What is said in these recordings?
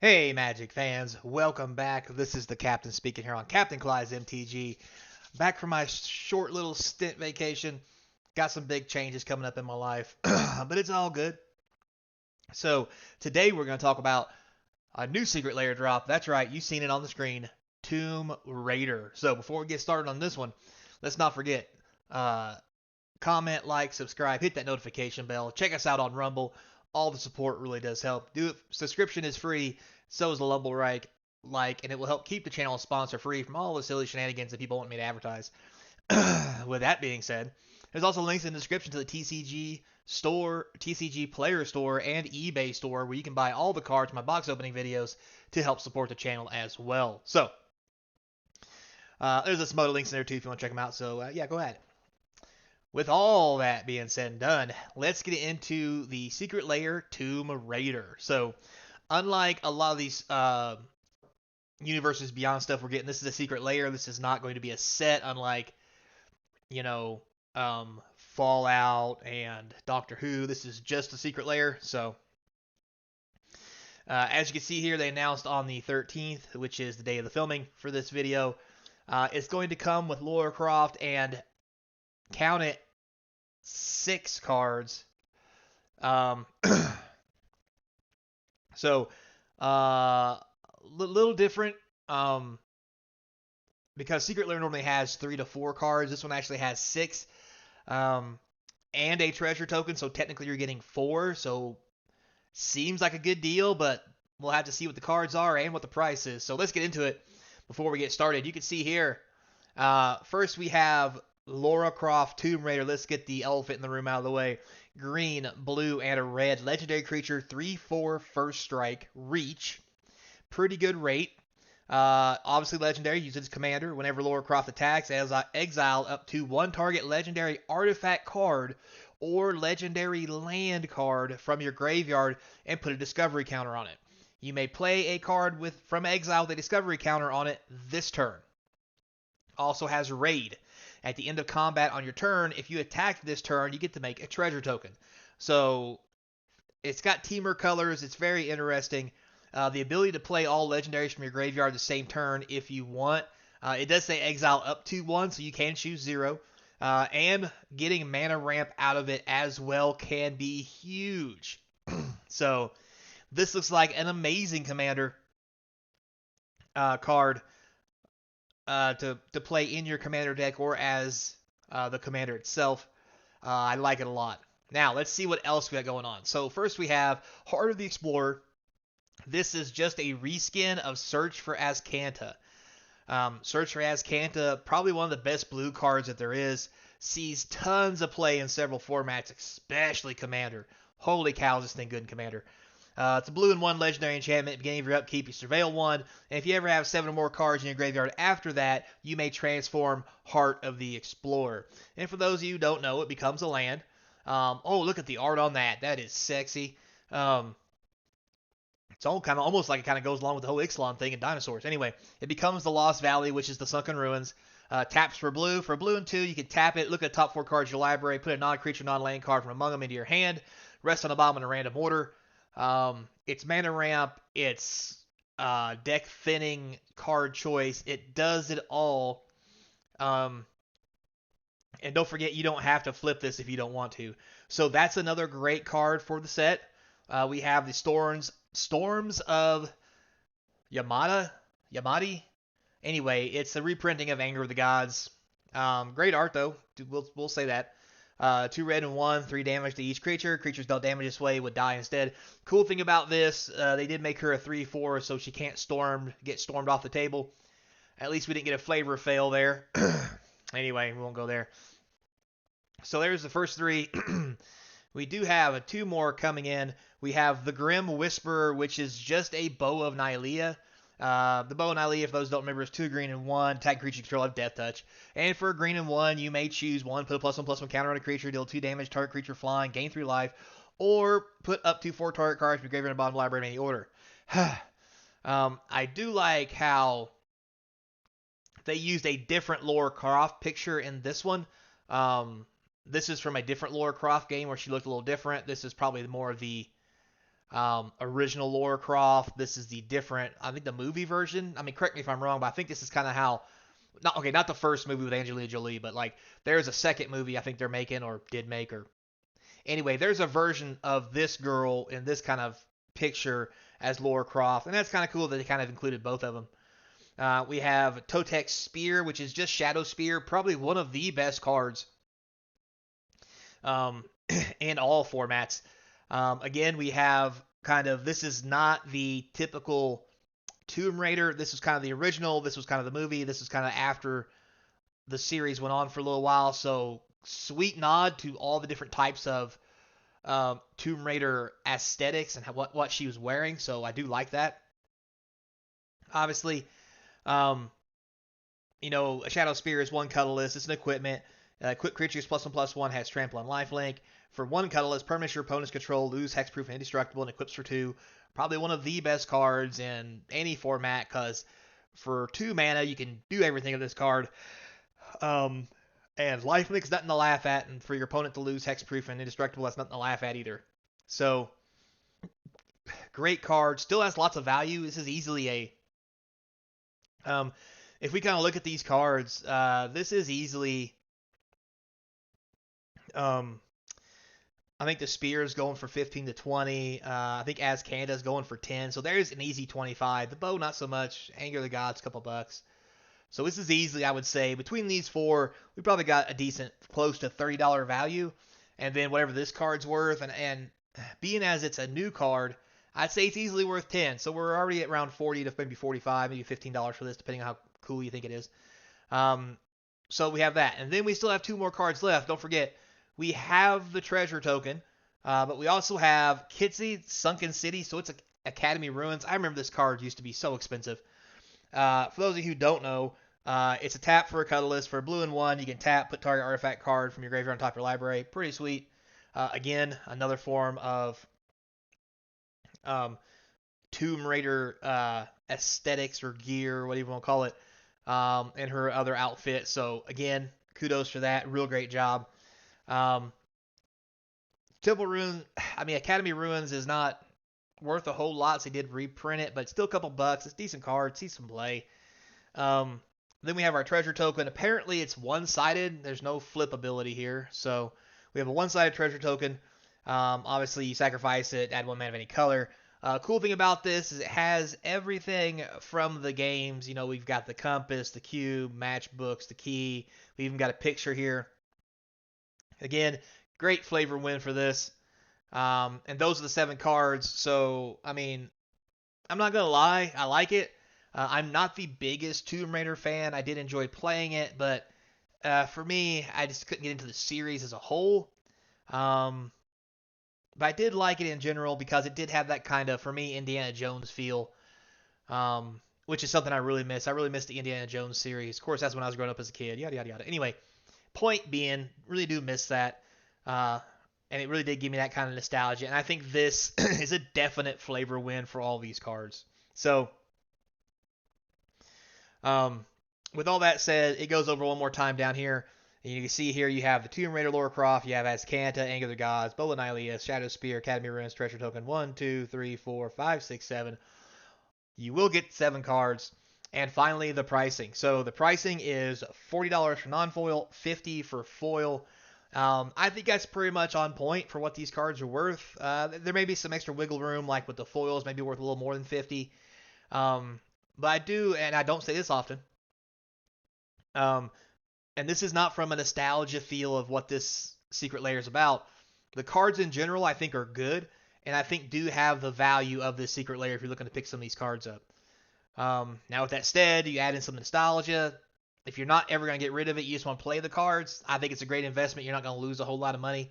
Hey, Magic fans, welcome back. This is the Captain speaking here on Capnclydes MTG. Back from my short little stint vacation. Got some big changes coming up in my life, but it's all good. So, today we're going to talk about a new secret layer drop. That's right, you've seen it on the screen, Tomb Raider. So, before we get started on this one, let's not forget uh, comment, like, subscribe, hit that notification bell. Check us out on Rumble. All the support really does help. Do it. Subscription is free. So is the Rumble and it will help keep the channel sponsor free from all the silly shenanigans that people want me to advertise. With that being said, there's also links in the description to the TCG store, TCG player store, and eBay store where you can buy all the cards from my box opening videos to help support the channel as well. So, there's some other links in there too if you want to check them out. So, yeah, go ahead. With all that being said and done, let's get into the Secret Lair Tomb Raider. So, unlike a lot of these universes beyond stuff we're getting, this is a Secret Lair. This is not going to be a set, unlike, you know, Fallout and Doctor Who. This is just a Secret Lair. So, as you can see here, they announced on the 13th, which is the day of the filming for this video. It's going to come with Lara Croft and, count it, 6 cards. So, little different, because Secret Lair normally has 3 to 4 cards. This one actually has 6, and a treasure token. So technically, you're getting 4. So, seems like a good deal, but we'll have to see what the cards are and what the price is. So let's get into it before we get started. You can see here. First, we have Lara Croft Tomb Raider. Let's get the elephant in the room out of the way. Green, blue, and a red. Legendary creature, 3/4 first strike, reach. Pretty good rate. Obviously legendary, use its commander. Whenever Lara Croft attacks, exile up to 1 target legendary artifact card or legendary land card from your graveyard and put a discovery counter on it. You may play a card from exile with a discovery counter on it this turn. Also has raid. At the end of combat on your turn, if you attack this turn, you get to make a treasure token. So it's got Temur colors. It's very interesting. The ability to play all legendaries from your graveyard the same turn if you want. It does say exile up to 1, so you can choose 0. And getting mana ramp out of it as well can be huge. So this looks like an amazing commander card to play in your commander deck or as the commander itself. I like it a lot. Now, let's see what else we got going on. So first we have Heart of the Explorer. This is just a reskin of Search for Azcanta. Search for Azcanta, probably one of the best blue cards that there is. Sees tons of play in several formats, especially Commander. Holy cow, is this thing good in Commander. It's a blue and 1 legendary enchantment. Beginning of your upkeep, you surveil 1. And if you ever have 7 or more cards in your graveyard after that, you may transform Heart of the Explorer. And for those of you who don't know, it becomes a land. Oh, look at the art on that. That is sexy. It's all kind of almost like it kind of goes along with the whole Ixalan thing and dinosaurs. Anyway, it becomes the Lost Valley, which is the Sunken Ruins. Taps for blue. For blue and 2, you can tap it. Look at the top 4 cards of your library. Put a non-creature, non-land card from among them into your hand. Rest on the bottom in a random order. It's mana ramp. It's deck thinning card choice. It does it all. And don't forget, you don't have to flip this if you don't want to. So that's another great card for the set. We have the Storms of Yamadi. Anyway, it's a reprinting of Anger of the Gods. Great art though. We'll say that. 2 red and 1, 3 damage to each creature. Creatures dealt damage this way would die instead. Cool thing about this, they did make her a 3/4, so she can't get stormed off the table. At least we didn't get a flavor fail there. Anyway, we won't go there. So there's the first 3. We do have 2 more coming in. We have the Grim Whisperer, which is just a Bow of Nylea. The Bow of Nylea, for those who don't remember, is 2 green and 1. Attack creature control of Death Touch. And for green and 1, you may choose 1, put a +1/+1 counter on a creature, deal 2 damage, target creature flying, gain 3 life, or put up to 4 target cards from your graveyard and bottom library in any order. I do like how they used a different Lara Croft picture in this one. This is from a different Lara Croft game where she looked a little different. This is probably more of the original Laura Croft. This is the different, I think the movie version. I mean, correct me if I'm wrong, but I think this is kind of how, not okay, not the first movie with Angelina Jolie, but like there's a second movie I think they're making or did make or anyway, there's a version of this girl in this kind of picture as Laura Croft, and that's kind of cool that they kind of included both of them. We have Totex Spear, which is just Shadow Spear, probably one of the best cards um, in all formats. Again, we have kind of this is not the typical Tomb Raider. This was kind of the original. This was kind of the movie. This was kind of after the series went on for a little while. So sweet nod to all the different types of Tomb Raider aesthetics and what she was wearing. So I do like that. Obviously, um, a Shadow Spear is one colorless. It's an equipment. Quick creatures +1/+1 has trample and lifelink. For one colorless, permanents your opponents control lose hexproof and indestructible and equips for two. Probably one of the best cards in any format because for 2 mana you can do everything with this card. Um, and lifelink is nothing to laugh at, and for your opponent to lose hexproof and indestructible, that's nothing to laugh at either. So great card. Still has lots of value. This is easily a if we kind of look at these cards, this is easily I think the spear is going for 15 to 20. I think Azcanta is going for 10. So there's an easy 25. The bow, not so much. Anger of the Gods, a couple bucks. So this is easily, I would say, between these four, we probably got a decent, close to $30 value. And then whatever this card's worth, and being as it's a new card, I'd say it's easily worth 10. So we're already at around 40 to maybe 45, maybe $15 for this, depending on how cool you think it is. So we have that. And then we still have 2 more cards left. Don't forget, we have the treasure token, but we also have Kitsy Sunken City, so it's Academy Ruins. I remember this card used to be so expensive. For those of you who don't know, it's a tap for a colorless. For a blue and 1, you can tap, put target artifact card from your graveyard on top of your library. Pretty sweet. Again, another form of Tomb Raider aesthetics or gear, whatever you want to call it, and her other outfit. So again, kudos for that. Real great job. Temple Ruin, I mean, Academy Ruins is not worth a whole lot, so they did reprint it, but it's still a couple bucks. It's a decent card. See some play. Then we have our treasure token. Apparently, it's one-sided. There's no flip ability here. So we have a one-sided treasure token. Obviously, you sacrifice it, add 1 mana of any color. Cool thing about this is it has everything from the games. We've got the compass, the cube, matchbooks, the key. We even got a picture here. Again, great flavor win for this. And those are the 7 cards. So, I mean, I'm not going to lie. I like it. I'm not the biggest Tomb Raider fan. I did enjoy playing it, but for me, I just couldn't get into the series as a whole. But I did like it in general because it did have that kind of, for me, Indiana Jones feel, which is something I really miss. I really miss the Indiana Jones series. Of course, that's when I was growing up as a kid. Yada, yada, yada. Anyway, point being, really do miss that. And it really did give me that kind of nostalgia. And I think this is a definite flavor win for all these cards. So, with all that said, it goes over one more time down here. And you can see here you have the Tomb Raider Lara Croft, you have Azcanta, Anger of the Gods, Bola Nyleus, Shadow Spear, Academy Ruins, Treasure Token 1, 2, 3, 4, 5, 6, 7. You will get 7 cards. And finally, the pricing. So the pricing is $40 for non-foil, $50 for foil. I think that's pretty much on point for what these cards are worth. There may be some extra wiggle room, like with the foils, maybe worth a little more than $50. But I do, and I don't say this often, and this is not from a nostalgia feel of what this Secret Lair is about. The cards in general, I think, are good, and I think do have the value of this Secret Lair if you're looking to pick some of these cards up. Now, with that said, you add in some nostalgia. If you're not ever going to get rid of it, you just want to play the cards, I think it's a great investment. You're not going to lose a whole lot of money.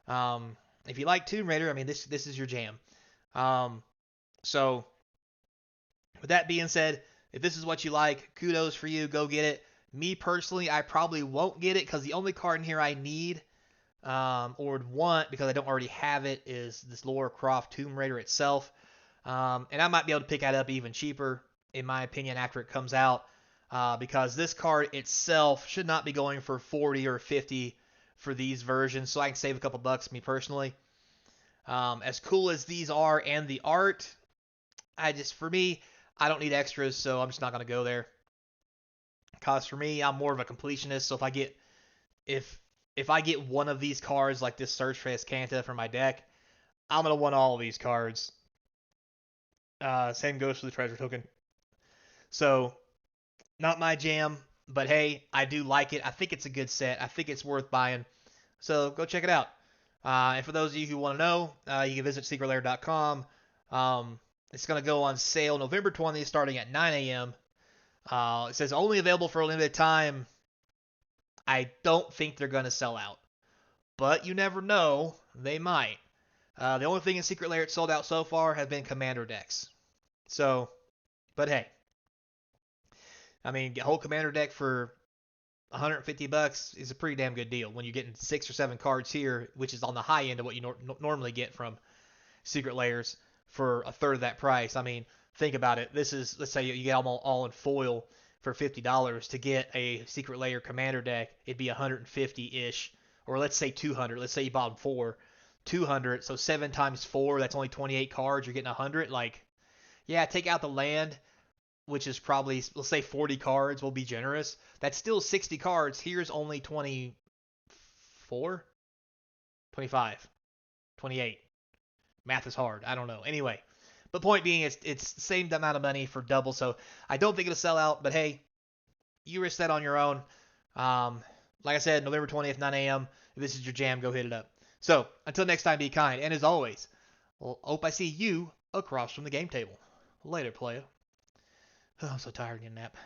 If you like Tomb Raider, I mean, this is your jam. So, with that being said, if this is what you like, kudos for you. Go get it. Me personally, I probably won't get it because the only card in here I need or would want, because I don't already have it, is this Lara Croft Tomb Raider itself. And I might be able to pick that up even cheaper, in my opinion, after it comes out. Because this card itself should not be going for 40 or 50 for these versions, so I can save a couple bucks, me personally. As cool as these are and the art, for me, I don't need extras, so I'm just not gonna go there. Cause for me, I'm more of a completionist. So if if I get one of these cards like this Search for Escanta for my deck, I'm gonna want all of these cards. Same goes for the treasure token. So not my jam, but hey, I do like it. I think it's a good set. I think it's worth buying. So go check it out. And for those of you who want to know, you can visit secretlair.com. It's going to go on sale November 20th starting at 9 a.m. It says only available for a limited time. I don't think they're going to sell out, but you never know. They might. The only thing in Secret Lair it's sold out so far have been commander decks. So, but hey, I mean, a whole commander deck for $150 is a pretty damn good deal when you're getting 6 or 7 cards here, which is on the high end of what you normally get from Secret Lairs for a third of that price. I mean, think about it. This is, let's say you get them all in foil for $50 to get a Secret Lair commander deck. It'd be 150-ish, or let's say 200. Let's say you bought them 200. So 7 times 4, that's only 28 cards. You're getting 100. Like, yeah, take out the land, which is probably, let's say 40 cards, will be generous. That's still 60 cards. Here's only 24, 25, 28. Math is hard. I don't know. Anyway, but point being, it's the same amount of money for double. So I don't think it'll sell out. But hey, you risk that on your own. Like I said, November 20th, 9 a.m. If this is your jam, go hit it up. So until next time, be kind. And as always, well, hope I see you across from the game table. Later, playa. Oh, I'm so tired of getting a nap.